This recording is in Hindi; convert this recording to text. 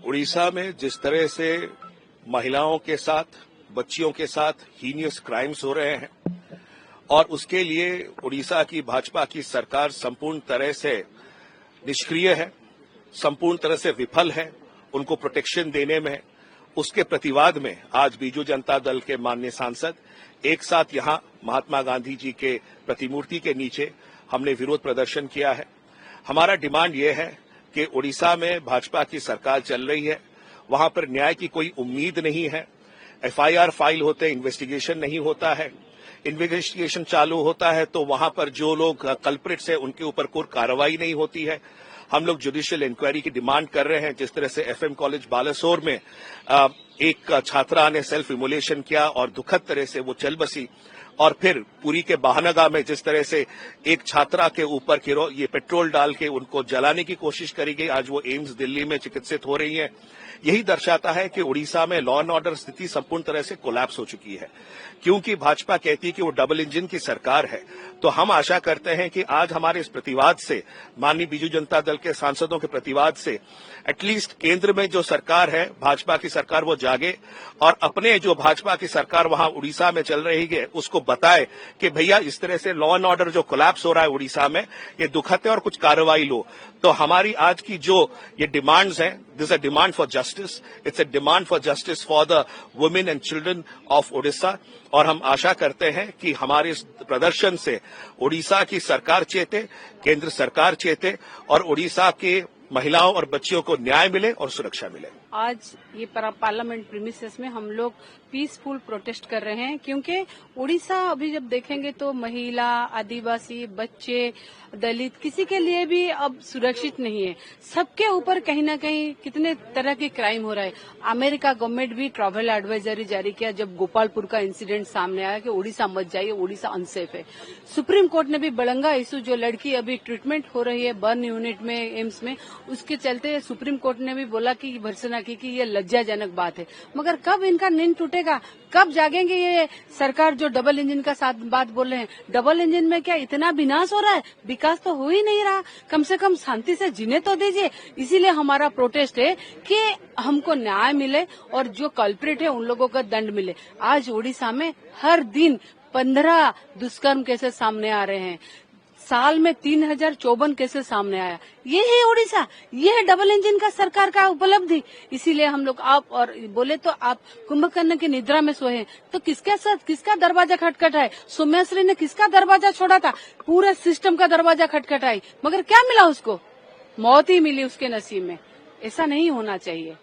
उड़ीसा में जिस तरह से महिलाओं के साथ, बच्चियों के साथ हीनियस क्राइम्स हो रहे हैं और उसके लिए उड़ीसा की भाजपा की सरकार संपूर्ण तरह से निष्क्रिय है, संपूर्ण तरह से विफल है उनको प्रोटेक्शन देने में, उसके प्रतिवाद में आज बीजू जनता दल के माननीय सांसद एक साथ यहां महात्मा गांधी जी के प्रतिमूर्ति के नीचे हमने विरोध प्रदर्शन किया है। हमारा डिमांड यह है कि उड़ीसा में भाजपा की सरकार चल रही है, वहां पर न्याय की कोई उम्मीद नहीं है। एफआईआर फाइल होते, इन्वेस्टिगेशन नहीं होता है। इन्वेस्टिगेशन चालू होता है तो वहां पर जो लोग कल्प्रिट्स है उनके ऊपर कोई कार्रवाई नहीं होती है। हम लोग जुडिशियल इंक्वायरी की डिमांड कर रहे हैं। जिस तरह से एफएम कॉलेज बालासोर में एक छात्रा ने सेल्फ इमोलेशन किया और दुखद तरह से वो चल बसी, और फिर पुरी के बहानगा में जिस तरह से एक छात्रा के ऊपर ये पेट्रोल डाल के उनको जलाने की कोशिश करी गई, आज वो एम्स दिल्ली में चिकित्सित हो रही हैं। यही दर्शाता है कि उड़ीसा में लॉ एंड ऑर्डर स्थिति संपूर्ण तरह से कोलैप्स हो चुकी है। क्योंकि भाजपा कहती है कि वो डबल इंजन की सरकार है, तो हम आशा करते हैं कि आज हमारे इस प्रतिवाद से, माननीय बीजू जनता दल के सांसदों के प्रतिवाद से, एटलीस्ट केंद्र में जो सरकार है भाजपा की सरकार, वो जागे और अपने जो भाजपा की सरकार वहां उड़ीसा में चल रही है उसको बताए कि भैया इस तरह से लॉ एंड ऑर्डर जो कोलैप्स हो रहा है उड़ीसा में, ये दुखद है और कुछ कार्रवाई लो। तो हमारी आज की जो ये डिमांड्स हैं, this a demand for justice, it's a demand for justice for the women and children of Orissa. और हम आशा करते हैं कि हमारे इस प्रदर्शन से उड़ीसा की सरकार चेते, केंद्र सरकार चेते और उड़ीसा के महिलाओं और बच्चियों को न्याय मिले और सुरक्षा मिले। आज ये पार्लियामेंट प्रीमिसेस में हम लोग पीसफुल प्रोटेस्ट कर रहे हैं, क्योंकि उड़ीसा अभी जब देखेंगे तो महिला, आदिवासी, बच्चे, दलित, किसी के लिए भी अब सुरक्षित नहीं है। सबके ऊपर कहीं ना कहीं कितने तरह के क्राइम हो रहा है। अमेरिका गवर्नमेंट भी ट्रैवल एडवाइजरी जारी किया जब गोपालपुर का इंसिडेंट सामने आया कि उड़ीसा मत जाइए, उड़ीसा अनसेफ है। सुप्रीम कोर्ट ने भी बड़ंगा इशू, जो लड़की अभी ट्रीटमेंट हो रही है बर्न यूनिट में एम्स में, उसके चलते सुप्रीम कोर्ट ने भी बोला कि भर्त्सना की कि ये लज्जाजनक बात है। मगर कब इनका नींद टूटेगा, कब जागेंगे ये सरकार जो डबल इंजन का साथ बात बोल रहे हैं? डबल इंजन में क्या इतना विनाश हो रहा है? विकास तो हो ही नहीं रहा। कम से कम शांति से जीने तो दीजिए। इसीलिए हमारा प्रोटेस्ट है कि हमको न्याय मिले और जो कल्प्रिट है उन लोगों का दंड मिले। आज उड़ीसा में हर दिन 15 दुष्कर्म केसेस सामने आ रहे हैं। साल में 3054 केसेस सामने आया। ये है उड़ीसा, ये है डबल इंजन का सरकार का उपलब्धि। इसीलिए हम लोग, आप और बोले तो आप कुंभकर्ण की निद्रा में सोए, तो किसके साथ किसका दरवाजा खटखटाए? सोम्याश्री ने किसका दरवाजा छोड़ा था? पूरे सिस्टम का दरवाजा खटखटाई, मगर क्या मिला उसको? मौत ही मिली उसके नसीब में। ऐसा नहीं होना चाहिए।